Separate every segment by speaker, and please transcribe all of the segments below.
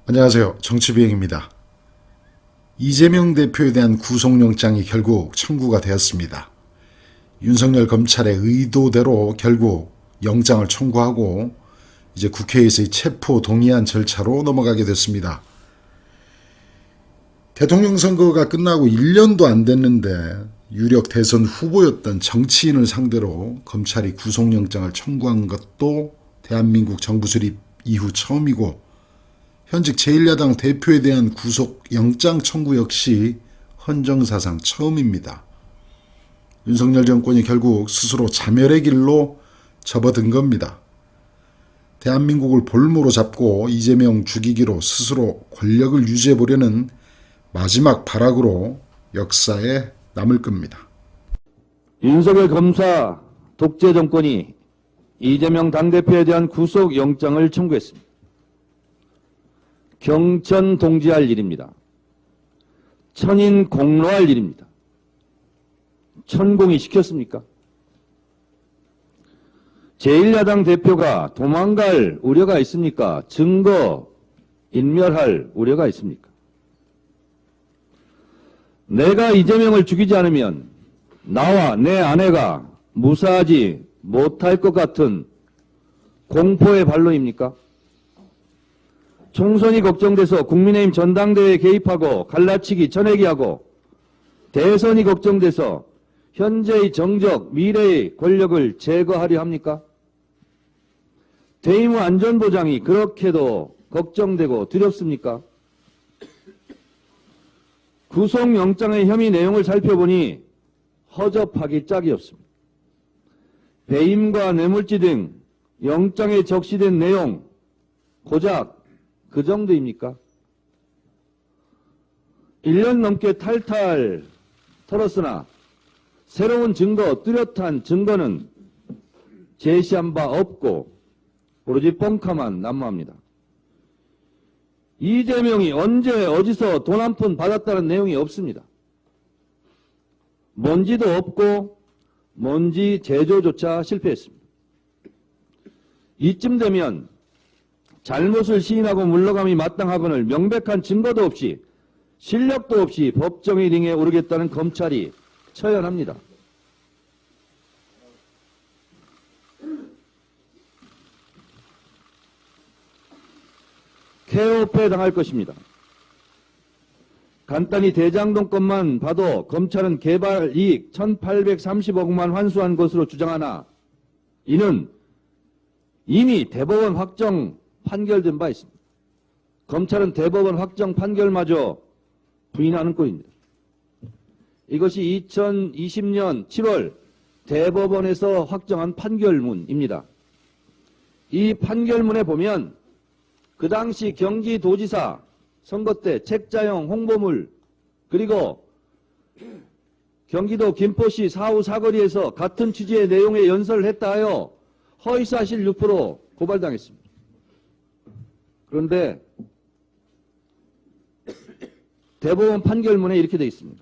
Speaker 1: 안녕하세요. 정치비행입니다. 이재명 대표에 대한 구속영장이 결국 청구가 되었습니다. 윤석열 검찰의 의도대로 결국 영장을 청구하고 이제 국회에서의 체포 동의안 절차로 넘어가게 됐습니다. 대통령 선거가 끝나고 1년도 안 됐는데 유력 대선 후보였던 정치인을 상대로 검찰이 구속영장을 청구한 것도 대한민국 정부 수립 이후 처음이고 현직 제1야당 대표에 대한 구속영장 청구 역시 헌정사상 처음입니다. 윤석열 정권이 결국 스스로 자멸의 길로 접어든 겁니다. 대한민국을 볼모로 잡고 이재명 죽이기로 스스로 권력을 유지해보려는 마지막 발악으로 역사에 남을 겁니다.
Speaker 2: 윤석열 검사 독재 정권이 이재명 당대표에 대한 구속영장을 청구했습니다. 경천 동지할 일입니다. 천인 공로할 일입니다. 천공이 시켰습니까? 제1야당 대표가 도망갈 우려가 있습니까? 증거 인멸할 우려가 있습니까? 내가 이재명을 죽이지 않으면 나와 내 아내가 무사하지 못할 것 같은 공포의 반론입니까? 총선이 걱정돼서 국민의힘 전당대회에 개입하고 갈라치기 쳐내기하고 대선이 걱정돼서 현재의 정적, 미래의 권력을 제거하려 합니까? 대의무 안전보장이 그렇게도 걱정되고 두렵습니까? 구속영장의 혐의 내용을 살펴보니 허접하기 짝이 없습니다. 배임과 뇌물죄 등 영장에 적시된 내용 고작 그 정도입니까? 1년 넘게 탈탈 털었으나 새로운 증거, 뚜렷한 증거는 제시한 바 없고 오로지 뻥카만 난무합니다. 이재명이 언제 어디서 돈 한 푼 받았다는 내용이 없습니다. 뭔지도 없고 뭔지 제조조차 실패했습니다. 이쯤 되면 잘못을 시인하고 물러감이 마땅하거늘 명백한 증거도 없이 실력도 없이 법정의 링에 오르겠다는 검찰이 처연합니다. 케어패 당할 것입니다. 간단히 대장동 건만 봐도 검찰은 개발 이익 1,830억만 환수한 것으로 주장하나 이는 이미 대법원 확정 판결된 바 있습니다. 검찰은 대법원 확정 판결마저 부인하는 꼴입니다. 이것이 2020년 7월 대법원에서 확정한 판결문입니다. 이 판결문에 보면 그 당시 경기도지사 선거 때 책자형 홍보물 그리고 경기도 김포시 사후 사거리에서 같은 취지의 내용의 연설을 했다 하여 허위사실 유포로 고발당했습니다. 그런데 대법원 판결문에 이렇게 되어 있습니다.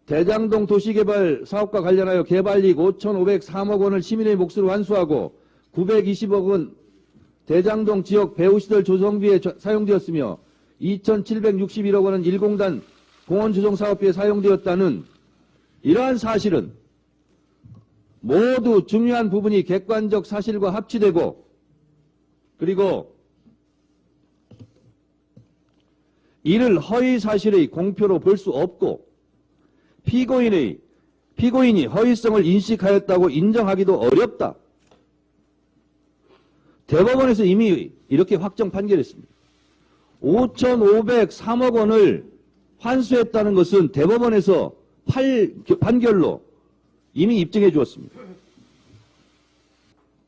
Speaker 2: 대장동 도시개발 사업과 관련하여 개발이익 5,503억 원을 시민의 몫으로 환수하고 920억 원 대장동 지역 배후시설 조성비에 사용되었으며 2,761억 원은 일공단 공원조성사업비에 사용되었다는 이러한 사실은 모두 중요한 부분이 객관적 사실과 합치되고 그리고 이를 허위 사실의 공표로 볼 수 없고 피고인이 허위성을 인식하였다고 인정하기도 어렵다. 대법원에서 이미 이렇게 확정 판결했습니다. 5,503억 원을 환수했다는 것은 대법원에서 판결로 이미 입증해 주었습니다.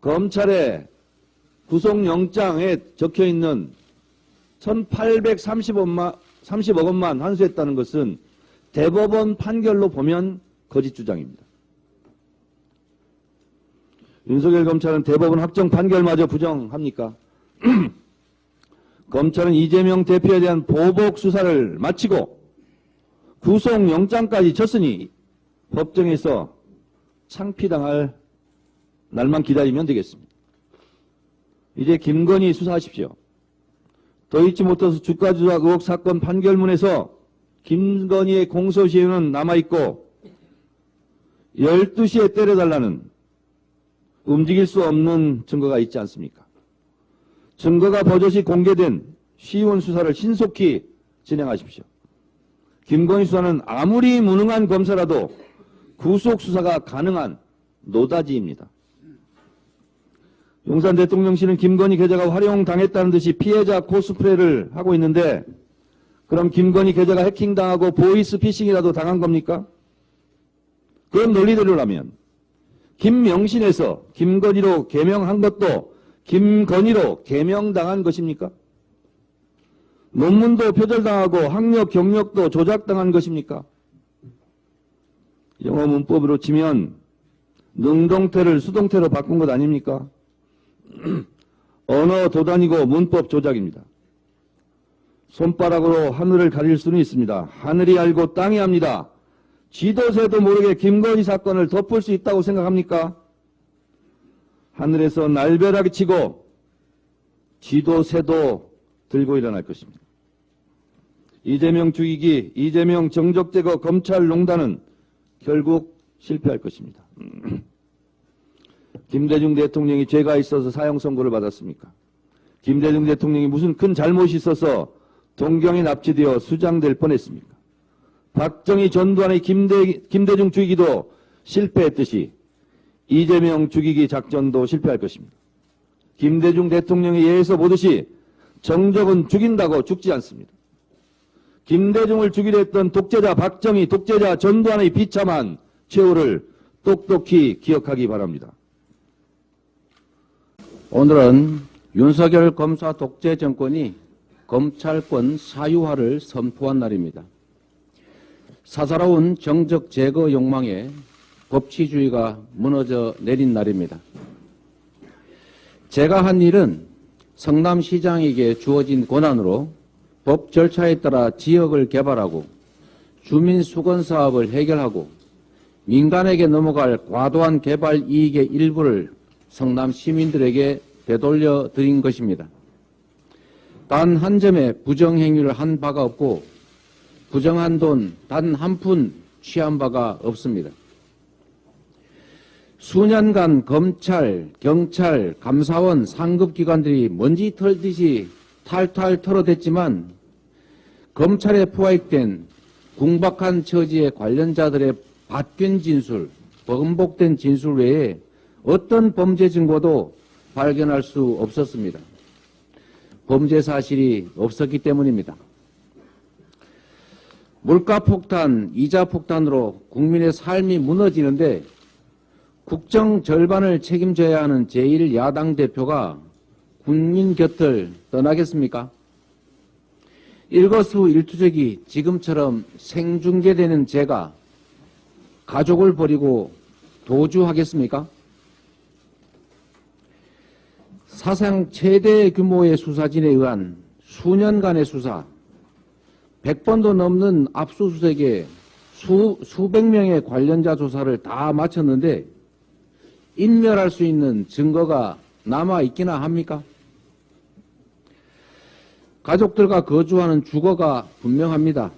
Speaker 2: 검찰의 구속영장에 적혀있는 1,830억 원만 환수했다는 것은 대법원 판결로 보면 거짓 주장입니다. 윤석열 검찰은 대법원 확정 판결마저 부정합니까? 검찰은 이재명 대표에 대한 보복 수사를 마치고 구속영장까지 쳤으니 법정에서 창피당할 날만 기다리면 되겠습니다. 이제 김건희 수사하십시오. 도이치모터스 주가 조작 의혹 사건 판결문에서 김건희의 공소시효는 남아있고 12시에 때려달라는 움직일 수 없는 증거가 있지 않습니까? 증거가 버젓이 공개된 쉬운 수사를 신속히 진행하십시오. 김건희 수사는 아무리 무능한 검사라도 구속 수사가 가능한 노다지입니다. 용산 대통령실은 김건희 계좌가 활용당했다는 듯이 피해자 코스프레를 하고 있는데 그럼 김건희 계좌가 해킹당하고 보이스피싱이라도 당한 겁니까? 그런 논리대로라면 김명신에서 김건희로 개명한 것도 김건희로 개명당한 것입니까? 논문도 표절당하고 학력, 경력도 조작당한 것입니까? 영어 문법으로 치면 능동태를 수동태로 바꾼 것 아닙니까? 언어 도단이고 문법 조작입니다. 손바닥으로 하늘을 가릴 수는 있습니다. 하늘이 알고 땅이 압니다. 지도새도 모르게 김건희 사건을 덮을 수 있다고 생각합니까? 하늘에서 날벼락이 치고 지도새도 들고 일어날 것입니다. 이재명 죽이기, 이재명 정적 제거 검찰농단은 결국 실패할 것입니다. 김대중 대통령이 죄가 있어서 사형 선고를 받았습니까? 김대중 대통령이 무슨 큰 잘못이 있어서 동경에 납치되어 수장될 뻔했습니까? 박정희 전두환의 김대중 죽이기도 실패했듯이 이재명 죽이기 작전도 실패할 것입니다. 김대중 대통령의 예에서 보듯이 정적은 죽인다고 죽지 않습니다. 김대중을 죽이려 했던 독재자 박정희, 독재자 전두환의 비참한 최후를 똑똑히 기억하기 바랍니다.
Speaker 3: 오늘은 윤석열 검사 독재 정권이 검찰권 사유화를 선포한 날입니다. 사사로운 정적 제거 욕망에 법치주의가 무너져 내린 날입니다. 제가 한 일은 성남시장에게 주어진 권한으로 법 절차에 따라 지역을 개발하고 주민 수건 사업을 해결하고 민간에게 넘어갈 과도한 개발 이익의 일부를 성남 시민들에게 되돌려 드린 것입니다. 단 한 점의 부정행위를 한 바가 없고 부정한 돈 단 한 푼 취한 바가 없습니다. 수년간 검찰, 경찰, 감사원, 상급기관들이 먼지 털듯이 탈탈 털어댔지만 검찰에 포획된 궁박한 처지의 관련자들의 바뀐 진술, 번복된 진술 외에 어떤 범죄 증거도 발견할 수 없었습니다. 범죄 사실이 없었기 때문입니다. 물가 폭탄, 이자 폭탄으로 국민의 삶이 무너지는데 국정 절반을 책임져야 하는 제1야당 대표가 국민 곁을 떠나겠습니까? 일거수일투족이 지금처럼 생중계되는 제가 가족을 버리고 도주하겠습니까? 사상 최대 규모의 수사진에 의한 수년간의 수사, 100번도 넘는 압수수색에 수백 명의 관련자 조사를 다 마쳤는데 인멸할 수 있는 증거가 남아있기나 합니까? 가족들과 거주하는 주거가 분명합니다.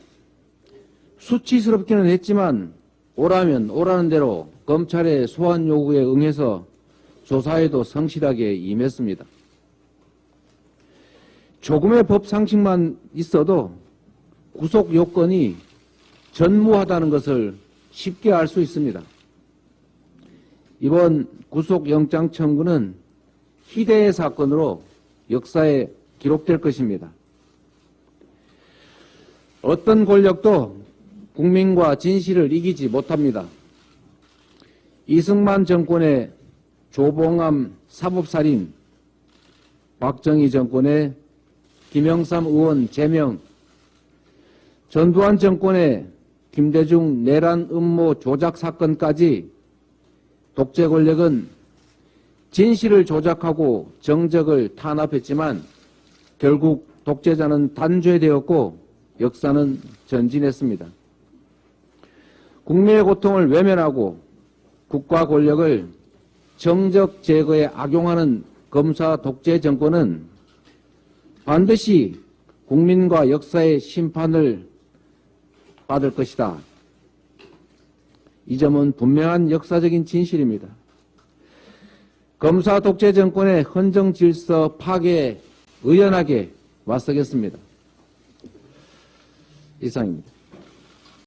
Speaker 3: 수치스럽기는 했지만 오라면 오라는 대로 검찰의 소환 요구에 응해서 조사에도 성실하게 임했습니다. 조금의 법 상식만 있어도 구속 요건이 전무하다는 것을 쉽게 알 수 있습니다. 이번 구속영장 청구는 희대의 사건으로 역사에 기록될 것입니다. 어떤 권력도 국민과 진실을 이기지 못합니다. 이승만 정권의 조봉암 사법살인, 박정희 정권의 김영삼 의원 제명, 전두환 정권의 김대중 내란 음모 조작 사건까지 독재 권력은 진실을 조작하고 정적을 탄압했지만 결국 독재자는 단죄되었고 역사는 전진했습니다. 국민의 고통을 외면하고 국가 권력을 정적 제거에 악용하는 검사 독재 정권은 반드시 국민과 역사의 심판을 받을 것이다. 이 점은 분명한 역사적인 진실입니다. 검사 독재 정권의 헌정 질서 파괴에 의연하게 맞서겠습니다. 이상입니다.